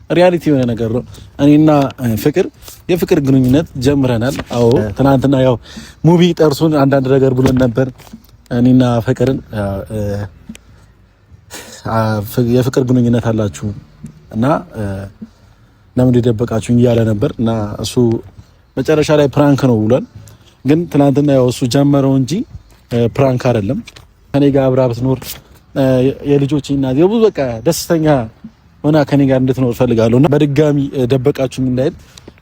ሪያሊቲ የሆነ ነገር ነው። እኔና የፍቅር ግንኙነት ጀምረናል። አዎ ትናንትና ያው ሙቪ ጠርሱን አንዳንድ ነገር ብሎን ነበር። እኔና ፍቅርን የፍቅር ግንኙነት አላችሁ እና ለምን ደበቃችሁኝ እያለ ነበር እና እሱ መጨረሻ ላይ ፕራንክ ነው ብሏል። ግን ትናንትና ያው እሱ ጀመረው እንጂ ፕራንክ አይደለም። ከኔ ጋር አብራ ብትኖር የልጆች እናት የብዙ በቃ ደስተኛ ሆና ከኔ ጋር እንድትኖር ፈልጋለሁ እና በድጋሚ ደበቃችሁኝ እንዳይል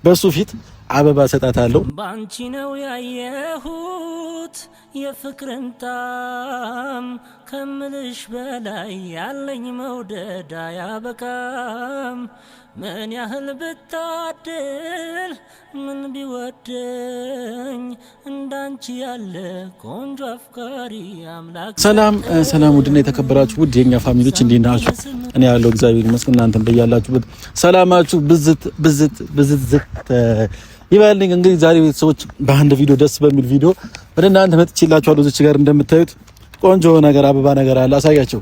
በሱ ፊት አበባ ሰጣታለሁ። ባንቺ ነው ያየሁት የፍቅርን ጣም ከምልሽ በላይ ያለኝ መውደድ አያበቃም። ምን ያህል ብታድል ምን ቢወደኝ እንዳንቺ ያለ ቆንጆ አፍቃሪ አምላክ። ሰላም ውድና የተከበራችሁ ውድ የኛ ፋሚሊዎች እንዴት ናችሁ? እኔ ያለው እግዚአብሔር ይመስገን። እናንተም በያላችሁበት ሰላማችሁ ብዝት ይባልኝ። እንግዲህ ዛሬ ቤተሰቦች በአንድ ቪዲዮ ደስ በሚል ቪዲዮ ወደ እናንተ መጥቼላችኋለሁ። እዚች ጋር እንደምታዩት ቆንጆ ነገር አበባ ነገር አለ። አሳያቸው።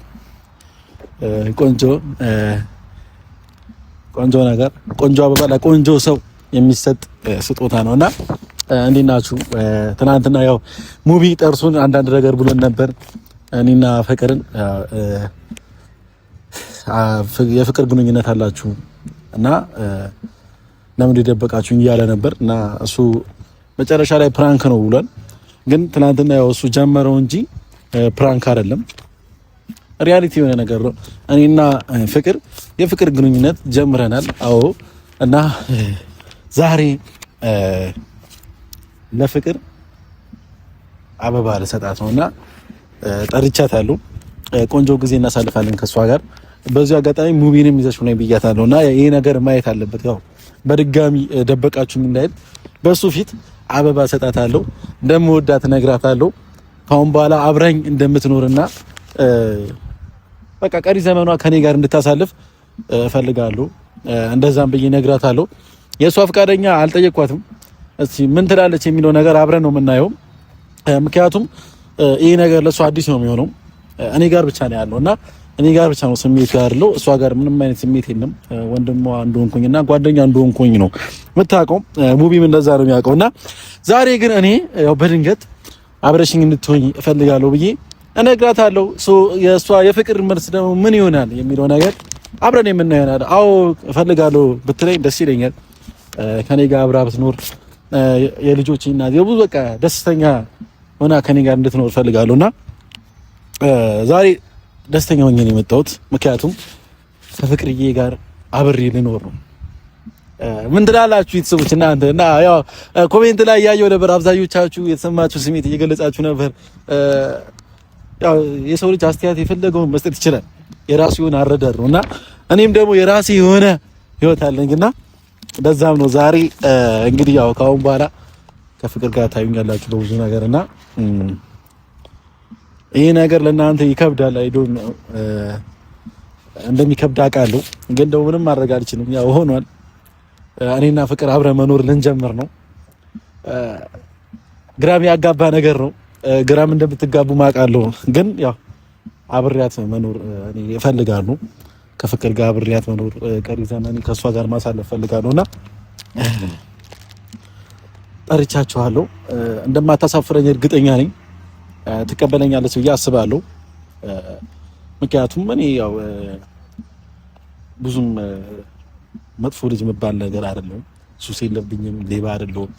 ቆንጆ ነገር ቆንጆ አበባ ለቆንጆ ሰው የሚሰጥ ስጦታ ነውና እንዴት ናችሁ? ትናንትና ያው ሙቪ ጠርሱን አንዳንድ ነገር ብሎን ነበር። እኔና ፍቅርን የፍቅር ግንኙነት አላችሁ እና ለምን ደበቃችሁኝ እያለ ነበር እና እሱ መጨረሻ ላይ ፕራንክ ነው ብሏል። ግን ትናንትና ያው እሱ ጀመረው እንጂ ፕራንክ አይደለም። ሪያሊቲ የሆነ ነገር ነው። እኔና የፍቅር ግንኙነት ጀምረናል። አዎ እና ዛሬ ለፍቅር አበባ ልሰጣት ነውና ጠርቻታለሁ። ቆንጆ ጊዜ እናሳልፋለን ከሷ ጋር። በዚህ አጋጣሚ ሙቪንም ይዘሽ ነው ብያታለሁና ይሄ ነገር ማየት አለበት። ያው በድጋሚ ደበቃችሁኝ እንዳይል በሱ ፊት አበባ ሰጣታለሁ። እንደምወዳት ነግራታለሁ። ካሁን በኋላ አብራኝ እንደምትኖርና በቃ ቀሪ ዘመኗ ከኔ ጋር እንድታሳልፍ እፈልጋለሁ። እንደዛም ብዬ ነግራታለሁ። የሷ ፍቃደኛ አልጠየቅኳትም። እስቲ ምን ትላለች የሚለው ነገር አብረን ነው የምናየው። ምክንያቱም ይሄ ነገር ለሷ አዲስ ነው የሚሆነው። እኔ ጋር ብቻ ነው ያለውና እኔ ጋር ብቻ ነው ስሜት ያለው። እሷ ጋር ምንም አይነት ስሜት የለም። ወንድሟ እንደሆንኩኝና ጓደኛ እንደሆንኩኝ ነው የምታውቀው። ሙቪም እንደዛ ነው የሚያውቀውና ዛሬ ግን እኔ ያው በድንገት አብረሽኝ እንድትሆኝ እፈልጋለሁ ብዬ እነግራታለሁ። የእሷ የፍቅር መልስ ደግሞ ምን ይሆናል የሚለው ነገር አብረን የምናየው ይሆናል። አዎ እፈልጋለሁ ብትለኝ ደስ ይለኛል። ከኔ ጋር አብራ ብትኖር የልጆች እናት የብዙ በቃ ደስተኛ ሆና ከኔ ጋር እንድትኖር እፈልጋለሁና ዛሬ ደስተኛ ሆኜ ነው የመጣሁት። ምክንያቱም ከፍቅርዬ ጋር አብሬ ልኖር ነው። ምን ትላላችሁ ቤተሰቦች? እናንተ እና ያው ኮሜንት ላይ ያየው ነበር፣ አብዛኞቻችሁ የተሰማችሁ ስሜት እየገለጻችሁ ነበር። ያው የሰው ልጅ አስተያየት የፈለገውን መስጠት ይችላል። የራሱ የሆነ አረዳድ ነውና እኔም ደግሞ የራሴ የሆነ ህይወት አለኝና በዛም ነው ዛሬ እንግዲህ ያው ካሁን በኋላ ከፍቅር ጋር ታዩኛላችሁ በብዙ ነገርና ይሄ ነገር ለእናንተ ይከብዳል። አይዶን እንደሚከብድ አውቃለሁ፣ ግን ደግሞ ምንም ማድረግ አልችልም። ያው ሆኗል። እኔና ፍቅር አብረን መኖር ልንጀምር ነው። ግራም ያጋባ ነገር ነው። ግራም እንደምትጋቡ ማውቃለሁ፣ ግን ያው አብሬያት መኖር እኔ እፈልጋለሁ። ከፍቅር ጋር አብሬያት መኖር ቀሪ ዘመኔ ከሷ ጋር ማሳለፍ እፈልጋለሁና ጠርቻችኋለሁ። እንደማታሳፍረኝ እርግጠኛ ነኝ። ትቀበለኛለች ብዬ አስባለሁ። ምክንያቱም እኔ ያው ብዙም መጥፎ ልጅ መባል ነገር አይደለም። ሱስ የለብኝም፣ ሌባ አይደለሁም።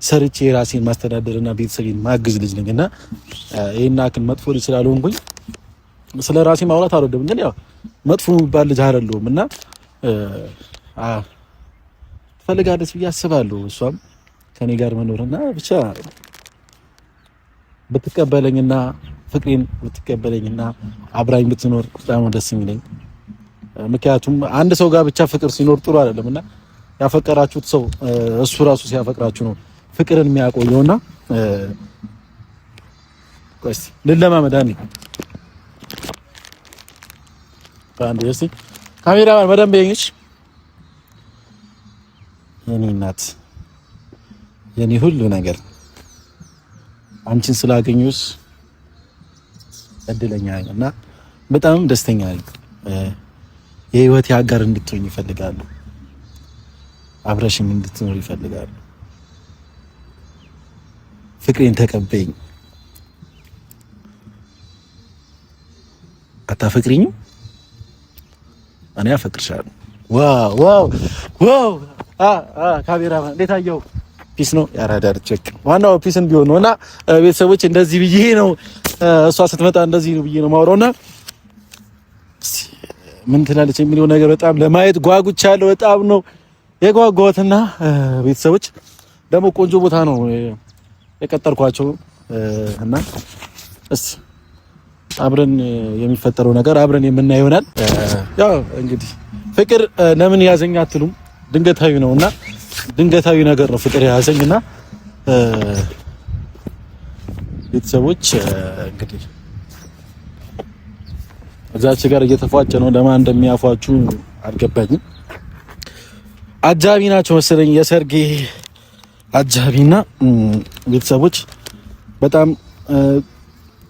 ሰርቼ ራሴን ማስተዳደርና ቤተሰቤን ማግዝ ልጅ ነኝና ይሄን አክል መጥፎ ልጅ ስላልሆንኩኝ ስለ ራሴ ማውራት አልወድም። ግን ያው መጥፎ መባል ልጅ አይደለሁም እና ትፈልጋለች ብዬ አስባለሁ። እሷም ከኔ ጋር መኖርና ብቻ ብትቀበለኝና ፍቅሬን ብትቀበለኝና አብራኝ ብትኖር በጣም ደስ የሚለኝ። ምክንያቱም አንድ ሰው ጋር ብቻ ፍቅር ሲኖር ጥሩ አይደለምና ያፈቀራችሁት ሰው እሱ ራሱ ሲያፈቅራችሁ ነው ፍቅርን የሚያቆየውና ቆይስ ለለማመዳኒ ባንዴ እስቲ ካሜራማን በደንብ ይኝሽ። የኔ እናት የኔ ሁሉ ነገር አንቺን ስላገኙስ እድለኛ ነኝ እና በጣም ደስተኛ ነኝ። የህይወት አጋር እንድትሆኝ ይፈልጋሉ። አብረሽኝ እንድትኖር ይፈልጋሉ። ፍቅሬን ተቀበይኝ። አታፈቅሪኝም? እኔ አፈቅርሻለሁ። ዋው ዋው ዋው! ካሜራማን እንዴት አየው? ፒስ ነው ያራዳር ቼክ። ዋናው ፒስን ቢሆን ነውና ቤተሰቦች እንደዚህ ብዬ ነው እሷ ስትመጣ እንደዚህ ነው ብዬ ነው ማውራውና ምን ትላለች የሚለው ነገር በጣም ለማየት ጓጉቻለሁ። በጣም ነው የጓጓሁትና ቤተሰቦች ደግሞ ቆንጆ ቦታ ነው የቀጠርኳቸው እና እስቲ አብረን የሚፈጠረው ነገር አብረን የምናየው ይሆናል። ያው እንግዲህ ፍቅር ለምን ያዘኝ አትሉም? ድንገታዊ ነውና ድንገታዊ ነገር ነው ፍቅር ያዘኝና ቤተሰቦች እንግዲህ እዛች ጋር እየተፏጨ ነው። ለማን እንደሚያፏችሁ አልገባኝም። አጃቢ ናቸው መሰለኝ የሰርጌ አጃቢና ቤተሰቦች በጣም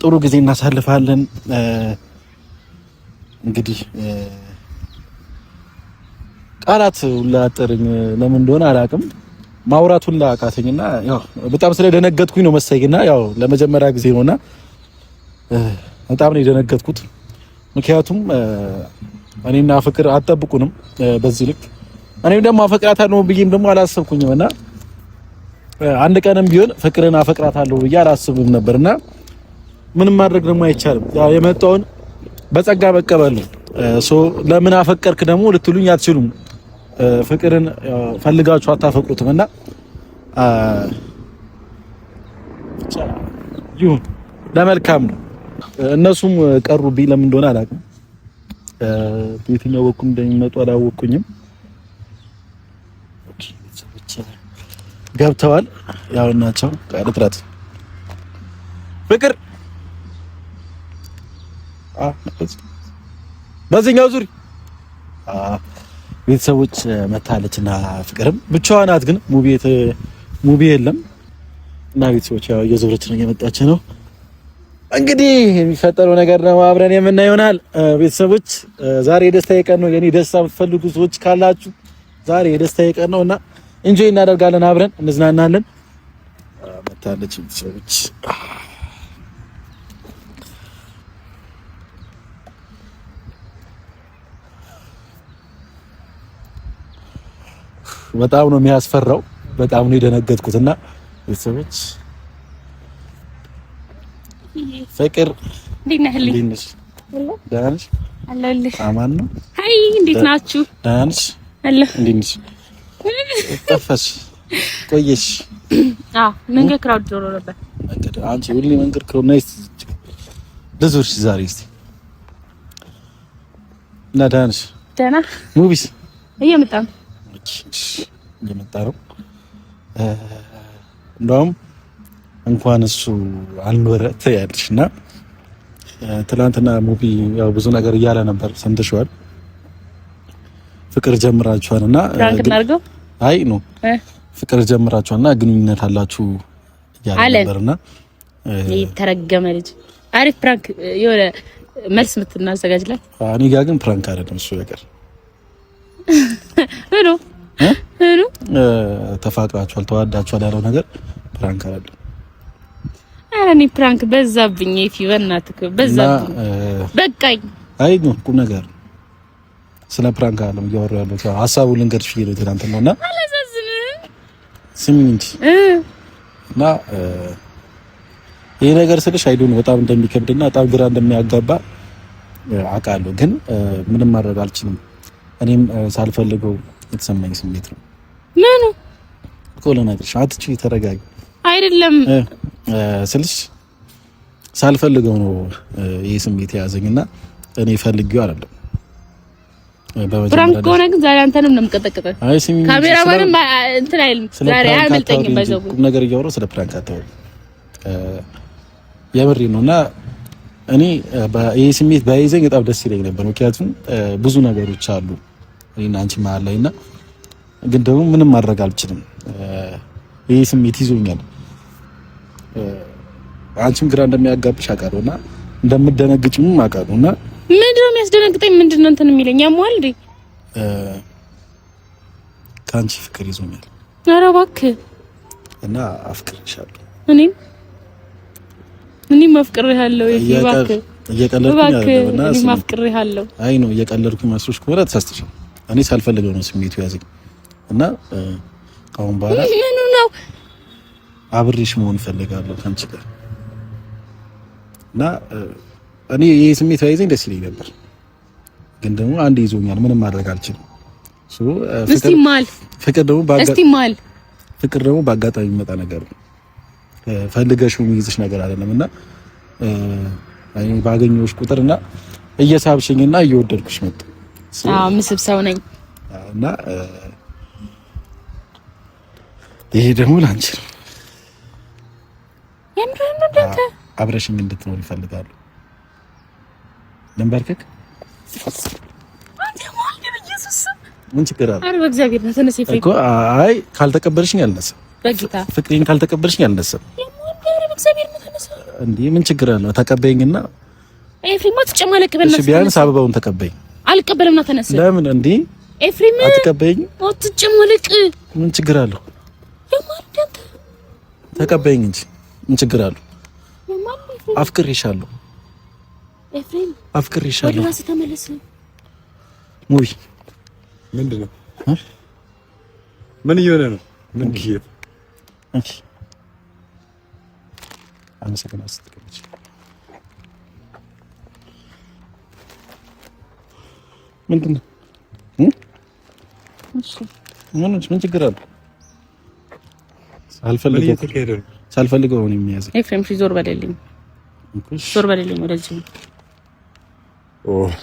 ጥሩ ጊዜ እናሳልፋለን። እንግዲህ ቃላት ሁላ አጠረኝ ለምን እንደሆነ አላውቅም። ማውራት ሁላ አቃተኝና ያው በጣም ስለደነገጥኩኝ ነው መሰለኝና ያው ለመጀመሪያ ጊዜ ነውና በጣም ነው የደነገጥኩት። ምክንያቱም እኔና ፍቅር አጠብቁንም በዚህ ልክ እኔም ደግሞ አፈቅራታለሁ ብዬም ደግሞ አላሰብኩኝምና አንድ ቀንም ቢሆን ፍቅርን አፈቅራታለሁ ብዬ አላስብም ነበርና ምንም ማድረግ ደግሞ አይቻልም። ያው የመጣውን በጸጋ መቀበል ነው። ለምን አፈቀርክ ደግሞ ልትሉኝ አትችሉም። ፍቅርን ፈልጋችሁ አታፈቅሩትምና ይሁን ለመልካም ነው። እነሱም ቀሩብኝ ለምን እንደሆነ አላውቅም። በየትኛው በኩል እንደሚመጡ አላወቅኩኝም። ገብተዋል ያው እናቸው ቃልጥራት ፍቅር በዚህኛው ዙሪ ቤተሰቦች መታለችና ፍቅርም ብቻዋን ናት። ግን ሙቢ የለም እና ቤተሰቦች ያው እየዞረች ነው እየመጣች ነው። እንግዲህ የሚፈጠረው ነገር ነው አብረን የምናየው ይሆናል። ቤተሰቦች ዛሬ የደስታዬ ቀን ነው። የኔ ደስታ የምትፈልጉ ሰዎች ካላችሁ ዛሬ የደስታዬ ቀን ነውና ኢንጆይ እናደርጋለን፣ አብረን እንዝናናለን። መታለች ቤተሰቦች በጣም ነው የሚያስፈራው። በጣም ነው የደነገጥኩትና ቤተሰቦች ፍቅር እንዴት ነህ? ደህና ነሽ? አለሁልሽ። አማን ነው። አይ እንዴት ናችሁ? ደህና ነሽ? አለሁ። እንዴት ነሽ? ጠፋሽ ቆየሽ? መንገድ ክራውድ ጆሮ ነበር። አንቺ ሁሌ መንገድ ክራውድ ነይስ ልዙርሽ ዛሬ እስቲ እና ደህና ነሽ? ደህና ሙቪስ እየመጣ ነው እንደውም እንኳን እሱ አልኖረ ትያለሽና ትላንትና ሙቪ ያው ብዙ ነገር እያለ ነበር ሰምተሽዋል። ፍቅር ጀምራችኋልና አይ ነው ፍቅር ጀምራችኋልና ግንኙነት አላችሁ እያለ ነበርና የተረገመ ልጅ አሪፍ ፕራንክ የሆነ መልስ ምትናዘጋጅላት። እኔ ጋር ግን ፕራንክ አይደለም እሱ ነገር ሄሎ ተፋቅራችኋል ተዋዳችኋል ያለው ነገር ፕራንክ አይደለም። ኧረ እኔ ፕራንክ በዛብኝ ይፊ በእናትህ በዛብኝ በቃኝ። አይ ነው ቁም ነገር ስለ ፕራንክ አይደለም እያወራሁ ያለሁት ሀሳቡን ልንገርሽ ብዬሽ ነው ትናንትና እና አላዛዝንም ስሚኝ እንጂ እና ይሄ ነገር ስልሽ አይዶን በጣም እንደሚከብድና በጣም ግራ እንደሚያጋባ አውቃለሁ። ግን ምንም ማድረግ አልችልም። እኔም ሳልፈልገው የተሰማኝ ስሜት ነው። ምኑ እኮ ለነገርሽ አትችይ ተረጋጊ። አይደለም ስልሽ ሳልፈልገው ነው ይሄ ስሜት የያዘኝና እኔ ፈልጌው አይደለም። ፕራንክ ከሆነ ግን ዛሬ አንተንም ነው የምቀጠቅጠው። ካሜራማንም እንትን አይልም ዛሬ አያመልጠኝም። ባይዘው ቁም ነገር እያወራሁ ስለ ፕራንክ አታውሪ የምሬ ነውና እኔ ይሄ ስሜት ባይዘኝ በጣም ደስ ይለኝ ነበር። ምክንያቱም ብዙ ነገሮች አሉ እኔና አንቺ መሀል ላይና ግን ደግሞ ምንም ማድረግ አልችልም። ይሄ ስሜት ይዞኛል። አንቺም ግራ እንደሚያጋብሽ አውቃለሁና እንደምደነግጭም አውቃለሁና ምንድነው የሚያስደነግጠኝ? ምንድነው እንትን የሚለኝ ያሟል እንዴ? ካንቺ ፍቅር ይዞኛል። ኧረ እባክህ እና አፍቅርሻለሁ። እኔም አፍቅሬሃለሁ። እባክህ እየቀለድኩኝ አይደለም። እና እኔም አፍቅሬሃለሁ። አይ ነው እየቀለድኩኝ መስሎሽ ከሆነ ተሳስተሻል። እኔ ሳልፈልገው ነው ስሜቱ ያዘኝ እና አሁን በኋላ ምኑ ነው አብሬሽ መሆን እፈልጋለሁ ካንቺ ጋር እና እኔ ይሄ ስሜት ያዘኝ ደስ ይለኝ ነበር፣ ግን ደግሞ አንድ ይዞኛል። ምንም ማድረግ አልችልም። ፍቅር ደግሞ በአጋጣሚ የሚመጣ ነገር ነው። ፈልገሽው የሚይዝሽ ነገር አይደለም እና እኔ ባገኘሁሽ ቁጥርና እየሳብሽኝና እየወደድኩሽ መጣ። ምስብ ሰው ነኝ እና ይሄ ደግሞ ላንቺ ነው። አብረሽኝ እንድትኖር ይፈልጋሉ። ልንበርከክ ምን ችግር አለ? አረ በእግዚአብሔር ነው ተነስ እኮ። አይ ካልተቀበልሽኝ አልነሳም። በጌታ ፍቅሬን ካልተቀበልሽኝ አልነሳም። አረ በእግዚአብሔር ነው ተነስ። እንዴ ምን ችግር አለ? ተቀበይኝና ኤፍሬም አትጨማለቅ። በእናትህ እሺ ቢያንስ አበባውን ተቀበይኝ። አልቀበልም ነው ተነስ። ለምን እንዴ ኤፍሬም አትቀበይኝ? አትጨማለቅ። ምን ችግር አለ? ተቀበይኝ እንጂ ምን ችግር አለ? አፍቅሬሻለሁ ኤፍሬም፣ አፍቅሬሻለሁ። ወደ ራስህ ተመለስ። ሙቢ ምንድነው? ምን እየሆነ ነው? ምን ጊዜ አንቺ አመሰግናለሁ ስትቀበልሽ። ምንድነው? እሺ ምን ችግር አለ? ሳልፈልገው ነው የሚያዘኝ። ኤፍሬም ዞር በለልኝ፣ ዞር በለልኝ።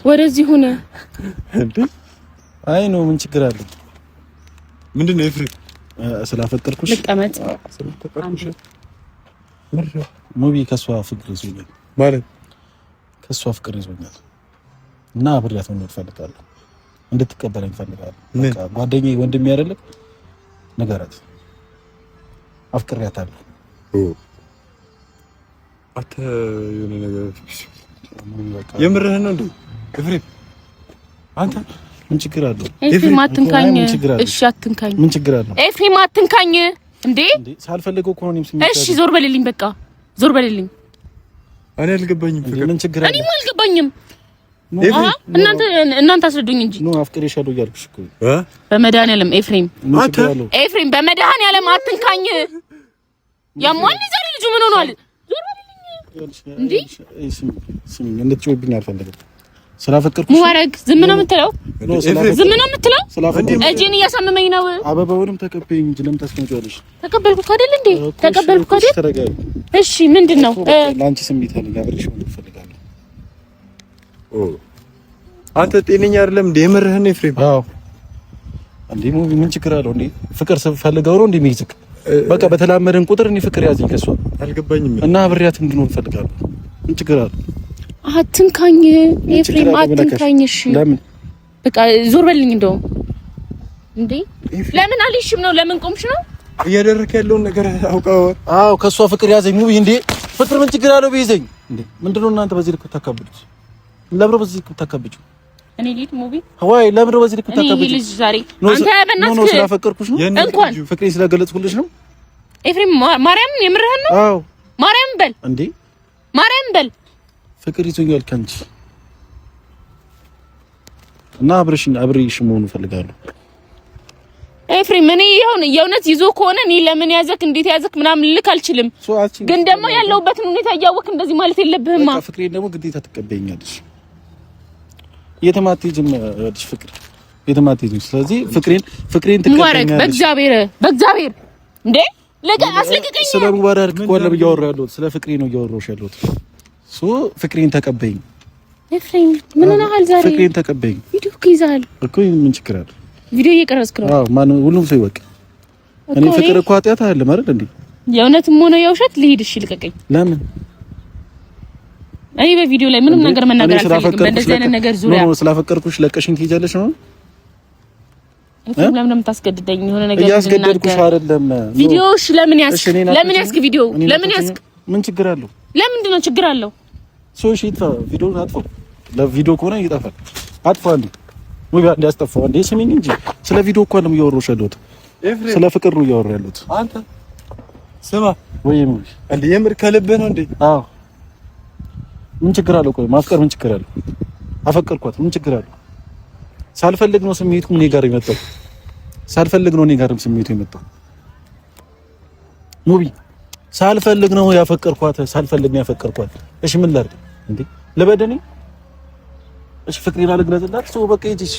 ወደዚህ ሆነ እንዴ? አይ ነው ምን ችግር አለ? ምንድነው ኤፍሬም? ስላፈቀርኩሽ ልቀመጥ። ሙቢ ከሷ ፍቅር ይዞኛል ማለት ከሷ ፍቅር ይዞኛል እና አብሬያት መኖር እፈልጋለሁ። እንድትቀበለኝ እፈልጋለሁ። በቃ ጓደኛዬ ወንድሜ አይደለም ነገራት። አፍቅሬያታለሁ። አተ የሆነ ነገር የምርህን ነው እንዴ ኤፍሬም? አንተ ምን ችግር አለው? ኤፍሬም አትንካኝ። እሺ አትንካኝ። ምን ችግር አለው? ኤፍሬም አትንካኝ። እንዴ ሳልፈልገው እኮ ነው ስሜት። እሺ ዞር በልልኝ፣ በቃ ዞር በልልኝ። እኔ አልገባኝም። ምን ችግር አለው? እኔም አልገባኝም። እናንተ አስረዱኝ እንጂ ነው አፍቅሬሻለሁ እያልኩሽ እኮ በመድኃኒዓለም ኤፍሬም፣ ኤፍሬም በመድኃኒዓለም አትንካኝ። ያሟል ዛሬ ልጁ ምን ሆኗል? ዞር በልልኝ። እንዴ ስሚ እንድትጮህብኝ አልፈልግም። ስላፈቀርኩሽ ሙባረክ ዝም ነው የምትለው? ዝም ነው የምትለው? እጄን እያሳመመኝ ነው። አበባውንም ተቀበይኝ እንጂ ለምን ታስቀምጪዋለሽ? ተቀበልኩ አይደል እንዴ? ተቀበልኩ አይደል? እሺ ምንድነው? ለአንቺ ስሜት አለኝ። አብሬሽ ምን ትፈልጋለህ? አንተ ጤነኛ አይደለም እንዴ? የምርህን ኤፍሬም? አዎ እንዴ ሙቢ ምን ችግር አለው እንዴ? ፍቅር ፈልገው ነው እንዴ የሚይዝክ? በቃ በተላመደን ቁጥር እኔ ፍቅር ያዘኝ ከሷ። አልገባኝም። እና አብሬያት እንድኖር እፈልጋለሁ። ምን ችግር አለው? አትንካኝ ኤፍሬም አትንካኝ። እሺ ለምን? በቃ ዞር በልኝ። እንደውም እንዴ ለምን አልሽም ነው? ለምን ቆምሽ ነው? እያደረክ ያለውን ነገር አውቀው። አዎ ከሷ ፍቅር ያዘኝ ሙቢ። እንዴ ፍቅር ምን ችግር አለው ቢይዘኝ? እንዴ ምንድነው እናንተ በዚህ ልክ ተካብዱት? ለምን በዚህ ልክ ተካብዱ? እኔ ልጅ ሙቢ ወይ ለምን በዚህ ልክ ተካብዱ? እኔ ልጅ ዛሬ አንተ በእናትህ ስላፈቀርኩሽ ነው እንኳን ፍቅሬን ስለገለጽኩልሽ ነው ኤፍሬም። ማርያም የምርህን ነው? አዎ ማርያም በል እንዴ ማርያም በል። ፍቅር ይዞኛል ካንቺ እና አብሬሽ መሆን እፈልጋለሁ ኤፍሬም። እኔ የእውነት ይዞ ከሆነ እኔ ለምን ያዘክ እንዴት ያዘክ ምናምን ልክ አልችልም፣ ግን ደግሞ ያለውበትን ሁኔታ እያወቅ እንደዚህ ማለት የለብህማ። በቃ ፍቅሬን ደግሞ ግዴታ ትቀበይኛለሽ። የተማትይጅም ፍቅር የተማትይጅም። ስለዚህ ፍቅሬን ትቀበይኛለሽ። በእግዚአብሔር እንዴ አስለቅቀኝ። ስለ ሙባረክ ቆለብ እያወራሁ ያለሁት ስለ ፍቅሬ ነው እያወራሁሽ ያለሁት። ፍቅሬን ተቀበይኝ ኤፍሬም። ምን ሆነሃል ዛሬ? ፍቅሬን ተቀበይኝ። ቪዲዮ ይዘሃል እኮ ምን ችግር አለ? ቪዲዮ እየቀረጽክ ነው? አዎ ማን ሁሉም ሰው ይወቅ። እኔ ፍቅር እኮ ኃጢአት አይደለም አይደል እንዴ? የእውነትም ሆነ የውሸት ልሂድ። እሺ ልቀቀኝ። ለምን? እኔ በቪዲዮ ላይ ምንም ነገር መናገር አልፈልግም። በእንደዚህ አይነት ነገር ዙሪያ ነው ስላፈቀርኩሽ ለቀሽኝ ትይጃለሽ ነው? ለምን የምታስገድደኝ? የሆነ ነገር እያስገደድኩሽ አይደለም። ቪዲዮሽ ለምን ያስክ? ለምን ያስክ? ቪዲዮ ለምን ያስክ? ምን ችግር አለው? ለምንድን ነው ችግር አለው? ሶሺ ይጥፋ። ቪዲዮ አጥፋው። ለቪዲዮ ከሆነ ይጠፋል። አጥፋው እንዴ ሙቢ እንዲያስጠፋው እንዴ ስሚኝ እንጂ ስለ ቪዲዮ እኮ ነው እያወራሁሽ ያለሁት። ስለ ፍቅር ነው እያወራሁ ያለሁት። አንተ ስማ ወይ ሙቢ እንዴ የምር ከልብህ ነው እንዴ? አዎ ምን ችግር አለው? ቆይ ማፍቀር ምን ችግር አለው? አፈቀርኳት ምን ችግር አለው? ሳልፈልግ ነው ስሜቱ እኔ ጋር የመጣው። ሳልፈልግ ነው እኔ ጋርም ስሜቱ የመጣው። ሙቢ ሳልፈልግ ነው ያፈቀርኳት። ሳልፈልግ ነው ያፈቀርኳት። እሺ ምን ላድርግ እንዴ? ለበደኔ እሺ ፍቅሬን አልግለጽላት ሰው በቃ ይጂሽ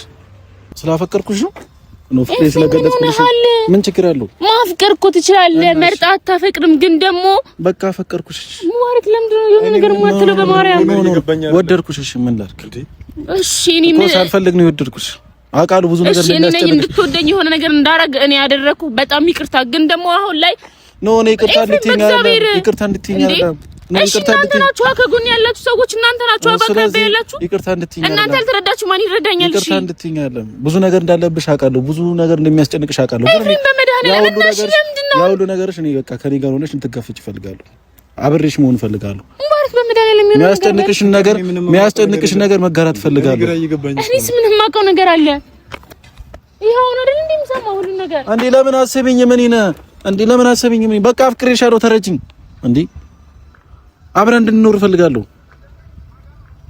ስላፈቀርኩሽ ነው ፍቅሬ ስለገለጽኩሽ ምን ችግር አለው? ማፍቀር እኮ ትችላለህ፣ መርጣ አታፈቅርም። ግን ደግሞ በቃ አፈቀርኩሽ ሙባረክ ለምንድን ነው የሆነ ነገር ማትለው? በማርያም ወደድኩሽ። እሺ ምን ላድርግ? እሺ እኔ ምን ሳልፈልግ ነው የወደድኩሽ አውቃለሁ። ብዙ ነገር እንደሚያስጨንቅ እኔ እንድትወደኝ የሆነ ነገር እንዳረግ እኔ ያደረኩ በጣም ይቅርታ። ግን ደግሞ አሁን ላይ ነው እኔ ይቅርታ እንድትይኝ አይደለም፣ ይቅርታ እንድትይኝ አይደለም። እሺ እናንተ ናችሁ ከጎን ያላችሁ ሰዎች፣ እናንተ ናችሁ በአካባቢ ያላችሁ። ይቅርታ እንድትይኝ እናንተ አልተረዳችሁ ማን ይረዳኛል? እሺ ይቅርታ እንድትይኝ አይደለም። ብዙ ነገር እንዳለብሽ አውቃለሁ፣ ብዙ ነገር እንደሚያስጨንቅሽ አውቃለሁ። ያው ሁሉ ነገርሽ እኔ በቃ ከኔ ጋር ሆነሽ እንድትጋፈጭ እፈልጋለሁ፣ አብሬሽ መሆን እፈልጋለሁ። ሙባረክ በመድኃኒዓለም የሚያስጨንቅሽን ነገር መጋራት እፈልጋለሁ። እኔስ ምንም የማውቀው ነገር አለ? ይሄው ነው አይደል እንደምሰማው ሁሉ ነገር። እንዴ ለምን አሰበኝ? ምን ይነ እንዴ ለምን አሰበኝ? ምን በቃ አፍቅሬሻለሁ፣ ተረጅኝ። እንዴ አብረን እንድንኖር እፈልጋለሁ።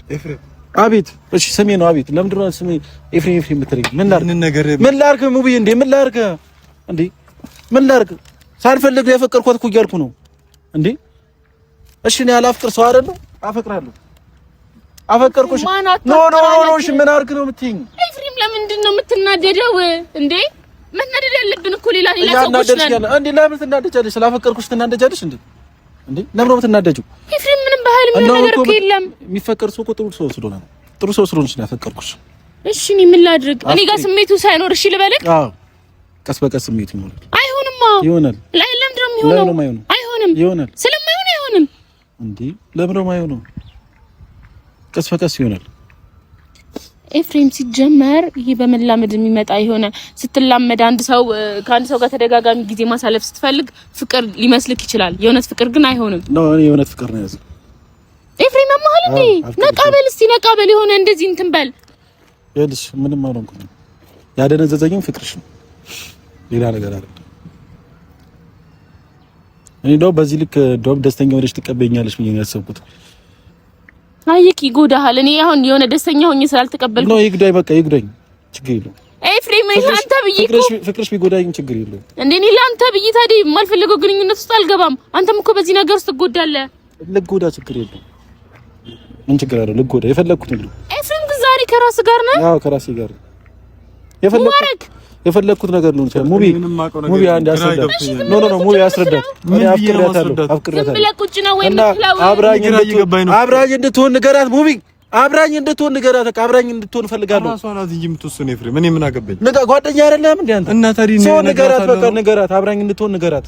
ኤፍሬም አቤት። እሺ ስሜ ነው አቤት። ለምንድን ነው ስሜ ኤፍሬም የምትለኝ? ምን ላድርግ ሙብዬ? እንዴ ምን ላድርግ? እንዴ ምን ላድርግ? ሳልፈልግ ያፈቀርኳት እኮ እያልኩ ነው እንዴ። እሺ እኔ አላፍቅር ሰው አይደለሁ? አፈቅራለሁ። አፈቀርኩሽ። ኖ እሺ ምን አድርግ ነው የምትይኝ? ኤፍሬም ለምንድን ነው የምትናደደው እንዴ? መናደድ ያለብን እኮ ሌላ ሰዎች ነን እንዴ። ለምን ትናደጃለሽ? ስላፈቀርኩሽ ትናደጃለሽ እንዴ? እንዴ ለምን ነው የምትናደጂው? ኤፍሬም ምንም ባህል ምን ነገር እኮ የለም። የሚፈቀር ሰው እኮ ጥሩ ሰው ስለሆነ ነው። ጥሩ ሰው ስለሆነሽ ነው ያፈቀርኩሽ። እሺ እኔ ምን ላድርግ? እኔ ጋር ስሜቱ ሳይኖር እሺ ልበልክ? አዎ ቀስ በቀስ ስሜቱ ይኖራል። አይሆንማ። ይሆናል። ለምንድን ነው የሚሆነው? አይሆንም። ይሆናል። ስለማይሆን አይሆንም እንዴ። ለምን ነው የማይሆነው? ቀስ በቀስ ይሆናል። ኤፍሬም ሲጀመር ይሄ በመላመድ የሚመጣ የሆነ ስትላመድ አንድ ሰው ከአንድ ሰው ጋር ተደጋጋሚ ጊዜ ማሳለፍ ስትፈልግ ፍቅር ሊመስልክ ይችላል። የእውነት ፍቅር ግን አይሆንም። ነው እኔ የእውነት ፍቅር ነው ያዘው። ኤፍሬም ማህል እንዴ ነቃበል፣ እስቲ ነቃበል። የሆነ እንደዚህ እንትን በል ይልሽ። ምንም አልሆንኩም። ያደነዘዘኝም ፍቅርሽ ነው፣ ሌላ ነገር አይደለም። እኔ ደው በዚህ ልክ ደም ደስተኛ ሆነሽ ትቀበኛለሽ ብዬ ነው ያሰብኩት። አይክ ይጎዳሃል። እኔ አሁን የሆነ ደስተኛ ሆኜ ስላልተቀበልኩ ነው። ይግዳይ በቃ ይግዳኝ፣ ችግር የለውም። ኤፍሬም አንተ ብዬ ፍቅርሽ ቢጎዳኝ ችግር የለውም። እንዴ እኔ ለአንተ ብዬ ታዲያ የማልፈልገው ግንኙነት ውስጥ አልገባም። አንተም እኮ በዚህ ነገር ውስጥ ትጎዳለህ። ልጎዳ ችግር የለውም። ምን ችግር አለው? ልጎዳ የፈለኩት ነው። ኤፍሬም ግን ዛሬ ከራስ ጋር ነው? አዎ ከራሴ ጋር የፈለኩት ነገር ነው። ሙቢ አንድ አስረዳት። ኖ ሙቢ አስረዳት። እኔ አብራኝ እንድትሆን ንገራት። ሙቢ አብራኝ እንድትሆን ንገራት። አብራኝ እንድትሆን እፈልጋለሁ። ራሷ ናት እንጂ የምትወስነው ኤፍሬም። እኔ ምን አገባኝ? ጓደኛ አይደለም እንዴ አንተ? እና ታዲያ ሰው ንገራት፣ በቃ ንገራት። አብራኝ እንድትሆን ንገራት።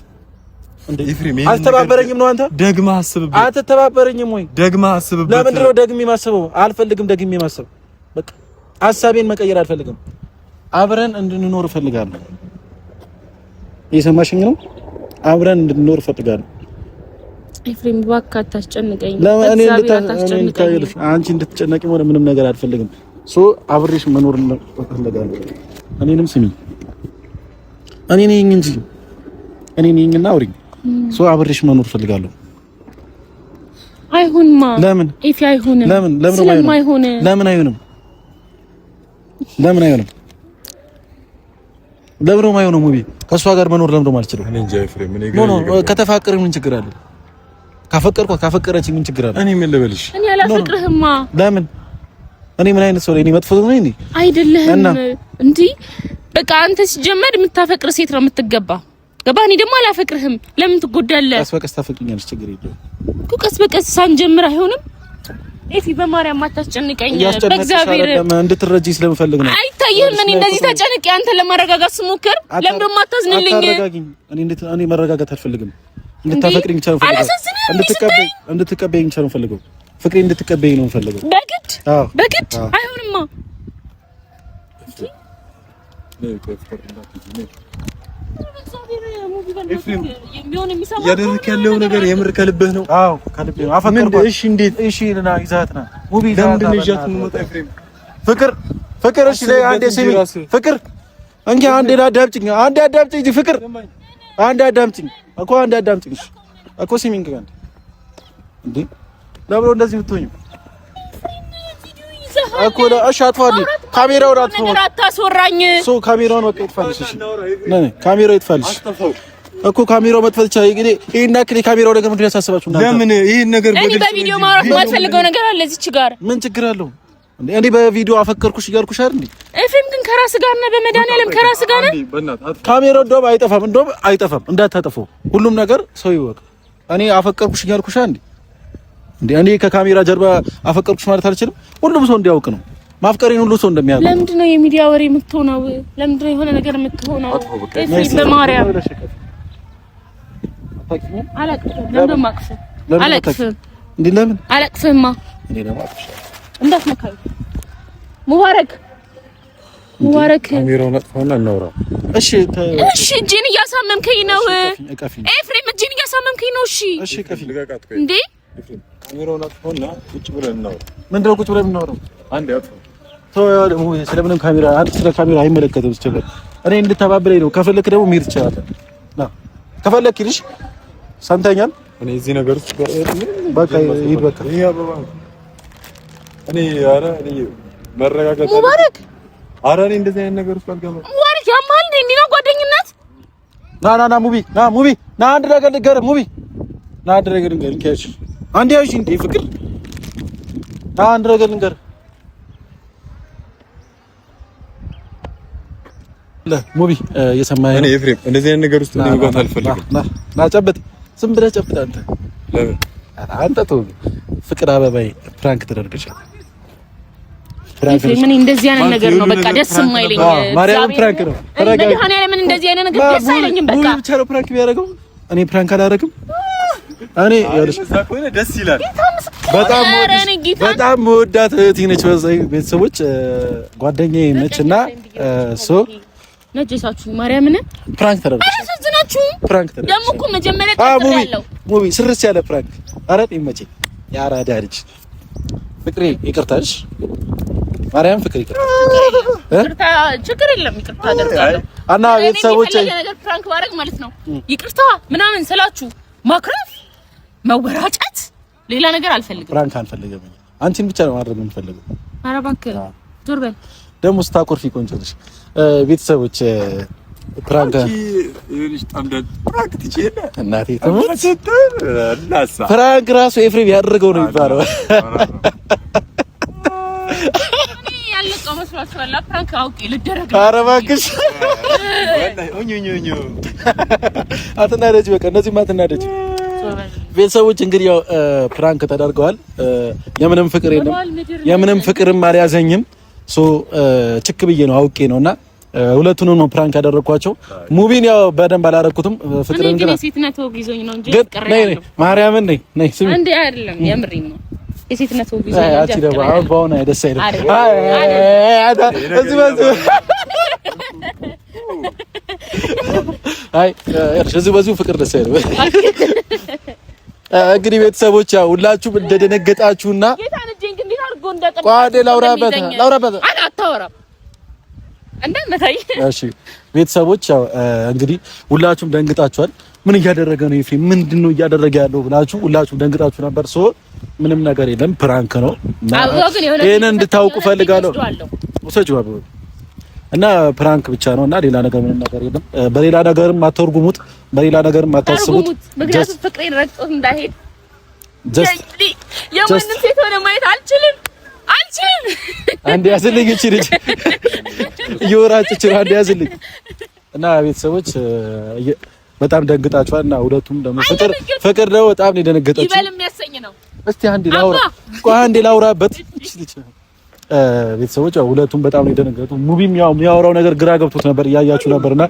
እንዴ ኤፍሬም አልተባበረኝም ነው አንተ? ደግመህ አስብበት። አትተባበረኝም ወይ? ደግመህ አስብበት። ለምንድን ነው ደግሜ ማስበው? አልፈልግም ደግሜ ማስብ። በቃ ሐሳቤን መቀየር አልፈልግም። አብረን እንድንኖር እፈልጋለሁ። እየሰማሽኝ ነው? አብረን እንድንኖር እፈልጋለሁ። ኤፍሬም እባክህ አታስጨንቀኝ። አንቺ እንድትጨነቂ ሆነ ምንም ነገር አልፈልግም። አብሬሽ መኖር እፈልጋለሁ። እኔንም ስሚ። እኔ ነኝ እንጂ እኔ ነኝና አውሪኝ። አብሬሽ መኖር እፈልጋለሁ። አይሆንማ። ለምን ኤፊ አይሆንም? ለምን አይሆንም? ለምን ነው የማይሆነው? ሙቢ ከሷ ጋር መኖር ለምን ነው የማልችለው? እኔ እንጃ ኤፍሬም። ከተፋቀርን ምን ችግር አለ? ካፈቀረችኝ ምን ችግር አለ? እኔ ምን ልበልሽ? እኔ አላፈቅርህማ። ለምን? እኔ ምን አይነት ሰው ነኝ? መጥፎ ሰው ነኝ እንዴ? አይደለህም እንዴ? በቃ አንተ ሲጀመር የምታፈቅር ሴት ነው የምትገባ። ገባህ? እኔ ደግሞ አላፈቅርህም። ለምን ትጎዳለህ? ቀስ በቀስ ታፈቅኛለሽ፣ ችግር የለውም እኮ። ቀስ በቀስ ሳንጀምር አይሆንም? ኤፊ በማርያም አታስጨንቀኝ። በእግዚአብሔር እንድትረጂኝ ስለምፈልግ ነው። አይታየህም? እኔ እንደዚህ ተጨንቄ አንተ ለማረጋጋት ስሞክር ለምን ደግሞ አታዝንልኝ? እኔ መረጋጋት አልፈልግም። እንድታፈቅሪኝ ብቻ ነው ፈልገው። እንድትቀበይኝ ብቻ ነው ፈልገው። ፍቅሬ እንድትቀበይኝ ነው ፈልገው። በግድ አይሆንማ። ያደረክ ያለው ነገር የምር ከልብህ ነው? አዎ ከልቤ ነው። አፈቀርኩ። እሺ እንዴት? እሺ እና ይዛትና ሙቢ ለምንድን ነው ይዛት የምመጣው? ኤፍሬም ፍቅር እሺ ላይ አንዴ ስሚ ፍቅር እንጂ አንዴ አዳምጪኝ ፍቅር አንዴ አዳምጪኝ እኮ ስሚኝ ጋር እንዴ ለምን እንደዚህ ብትሆኝ እኮ እሺ አጥፋልኝ ካሜራውን አታስወራኝ ካሜራውን በቃ ይጥፋልሽ እሺ ካሜራው ይጥፋልሽ እኮ ካሜራው መጥፋት ይችላል እንግዲህ ይሄን ያክል ካሜራው ነገር ምንድን ያሳስባችሁ ለምን ይሄን ነገር እኔ በቪዲዮ ማውራት ማልፈልገው ነገር አለ እዚች ጋር ምን ችግር አለው እኔ በቪዲዮ አፈከርኩሽ እያልኩሽ አይደል ኤፍሬም ግን ከራስ ጋር እና በመድኃኒዓለም ከራስ ጋር ነው ካሜራው እንደውም አይጠፋም እንዳታጠፈው ሁሉም ነገር ሰው ይወቅ እኔ አፈከርኩሽ እያልኩሽ አይደል እኔ ከካሜራ ጀርባ አፈከርኩሽ ማለት አልችልም ሁሉም ሰው እንዲያውቅ ነው ማፍቀሬን ሁሉ ሰው እንደሚያውቅ ለምንድን ነው የሚዲያ ወሬ የምትሆነው ለምንድን ነው የሆነ ነገር የምትሆነው ኤፍሬም በማርያም አላቅፍም እንዳትነካኝ ሙባረክ ካሜራውን አጥፋውና እናውራ እሺ እጄን እያሳመምከኝ ነው ኤፍሬም እጄን እያሳመምከኝ ነው እሺ ልቀቃት እንዴ ካሜራውን አጥፋውና ቁጭ ብለን እናውራ ምንድነው ቁጭ ብለን እናውራ አንዴ አጥፋው ስለምንም ካሜራ አንተ ስለ ካሜራ አይመለከትም ስትል እኔ እንድተባበለኝ ነው ከፈለክ ደግሞ መሄድ ትችላለህ ና ከፈለክ ይልሽ ሰምተኛል እኔ እዚህ ነገር ውስጥ በቃ ሂድ በቃ ይሄ አበባ እኔ ኧረ እኔ መረጋጋት ሙባረክ ኧረ እኔ እንደዚህ አይነት ነገር ውስጥ አልገባም ሙባረክ ያማል እንዴ ነው ጓደኝነት ና ሙቢ ና አንድ ነገር ልንገርህ ሙቢ ና አንድ ነገር ልንገርህ ከእሺ አንዴ ያዥ እንዴ ፍቅር ና አንድ ነገር ልንገርህ ሙቢ የሰማኸኝ እኔ ኤፍሬም እንደዚህ አይነት ነገር ውስጥ መግባት አልፈልግም ና ጨብጥ ዝም ብለህ ጨብጥ አንተ ለምን አንተ ተው ፍቅር አበባዬ ፕራንክ ተደርገሻል ምን እንደዚህ አይነት ነገር ነው በቃ ደስ የማይለኝ ማርያም ፕራንክ ነው ተረጋጋ ምን እንደዚህ አይነት ነገር ደስ አይለኝም በቃ ብቻ ነው ፕራንክ ቢያደርገው እኔ ፕራንክ አላደርግም እኔ ያለሽ ደስ ይላል በጣም መወዳት እህቴ ነች በዛይ ቤተሰቦች ጓደኛዬ ነችና ነጀሳችሁ ማርያምን ፕራንክ ተደርገሻል አሳዝናችሁ ፕራንክ ተደርገሻል ደግሞ እኮ መጀመሪያ ተጠራለው ሙቢ ስርስ ያለ ፕራንክ አረ ይመጪ ያራዳ ልጅ ፍቅሬ ይቅርታሽ ማርያም ፍቅር ይቅርታ ችግር የለም ይቅርታ አደርጋለሁ እና ቤተሰቦች ነገር ፕራንክ ማድረግ ማለት ነው ይቅርታ ምናምን ስላችሁ ማክረፍ መወራጨት ሌላ ነገር አልፈልግም ፕራንክ አንፈልግም አንቺን ብቻ ነው ማድረግ የምንፈልገው ኧረ እባክህ ዞር በል ደግሞ ስታኮርፊ ቆንጆ ነሽ ቤተሰቦች ፕራንክ ይኸውልሽ ታምዳት ፕራንክ ትችይና እናቴ ተሞት ፕራንክ ራሱ ኤፍሬም ያደረገው ነው የሚባለው ያለቀው መስሏችኋል ፕራንክ አውቄ ልደረግ ኧረ እባክሽ አትናደጂ በቃ እነዚህ ማትናደጂ ቤተሰቦች እንግዲህ ያው ፕራንክ ተደርገዋል የምንም ፍቅር የለም የምንም ፍቅርም አልያዘኝም ችክ ብዬ ነው አውቄ ነውና ሁለቱንም ነው ፕራንክ ያደረኳቸው ሙቪን ያው በደንብ አላረኩትም ፍቅርን ግን የሴትነት ወግ ይዞኝ ነው እንጂ ፍቅር ያለው ማርያምን ነይ ስሚ እንዴ አይደለም የምሬን ነው የሴትነት ወግ ይዞኝ ነው አቺ ደግሞ አባውና ደስ አይደለም እዚህ በዚሁ ፍቅር ደስ አይደለም እንግዲህ ቤተሰቦች ያው ሁላችሁም እንደደነገጣችሁና ጌታን እጄን ግን እንዴት አድርጎ እንደቀረ ቋዴ ላውራበት አታወራም እንደምታይ እሺ ቤተሰቦች ያው እንግዲህ ሁላችሁም ደንግጣችኋል ምን እያደረገ ነው ኤፍሬም ምንድነው እያደረገ ያለው ብላችሁ ሁላችሁም ደንግጣችሁ ነበር ምንም ነገር የለም ፕራንክ ነው ይሄን እንድታውቁ ፈልጋለሁ እና ፕራንክ ብቻ ነው እና ሌላ ነገር ምንም ነገር የለም በሌላ ነገርም አትርጉሙት በሌላ ነገርም አታስቡት ምክንያቱም ፍቅሬን ረግጦት እንዳይሄድ የማንም ሴት ሆነ ማየት አልችልም አንዴ ያዝልኝ እቺ ልጅ እየወራጨች ነው አንዴ ያዝልኝ እና ቤተሰቦች በጣም ደንግጣችኋል እና ሁለቱም ደግሞ ፍቅር ነው በጣም ነው ደነገጣችሁ ይበል የሚያሰኝ ነው እስቲ አንዴ ላውራበት ቤተሰቦች ሁለቱም በጣም ነው የደነገጡ ሙቪም ያው የሚያወራው ነገር ግራ ገብቶት ነበር እያያችሁ ነበርና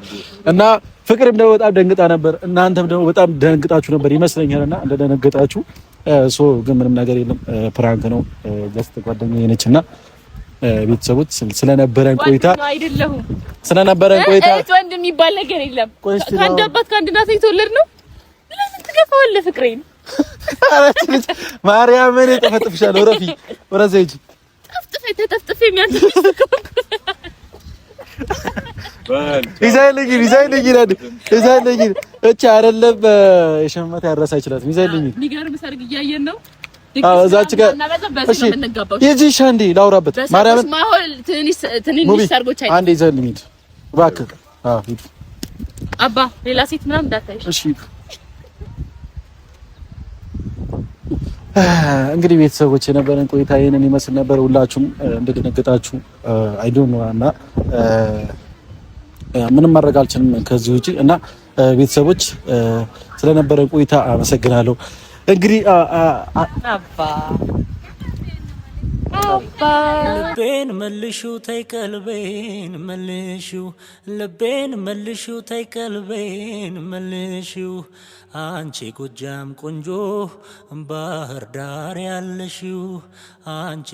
እና ፍቅርም ደግሞ በጣም ደንግጣ ነበር እናንተም ደግሞ በጣም ደንግጣችሁ ነበር ይመስለኛልና እንደደነገጣችሁ ግን ምንም ነገር የለም ፕራንክ ነው ጀስት ጓደኛዬ ነችና ቤተሰቦች ስለነበረን ቆይታ ወንድ የሚባል ነገር የለም ከአንድ አባት ከአንድ እናት የተወለድ ነው ለምን ትገፋዋለህ ፍቅሬን ማርያምን ተፈጥፍሻለሁ ረፊ ወረዘይጂ ተጠፍጥፌ የሚያንተስ ይዛይልኝ እቺ አይደለም የሸመተ ያረሳ ይችላል ይዛይልኝ የሚገርም ሰርግ እያየን ነው እዛች ጋር እሺ የጂ ሻንዲ ላውራበት ማርያምን ማሆል ትንሽ ሰርጎች አይደል አንዴ ይዛይልኝ እባክህ አባ ሌላ ሴት ምናምን እንዳታይሽ እሺ እንግዲህ ቤተሰቦች የነበረን ቆይታ ይሄንን ይመስል ነበር ሁላችሁም እንደደነገጣችሁ አይ ዶንት ኖ እና ምንም ማድረግ አልችልም ከዚህ ውጪ እና ቤተሰቦች ስለነበረን ቆይታ አመሰግናለሁ እንግዲህ ልቤን መልሹ ተይ ቀልቤን መልሹ ልቤን መልሹ ተይ ቀልቤን መልሹ አንቺ ጎጃም ቆንጆ ባህር ዳር ያለሽው አንቺ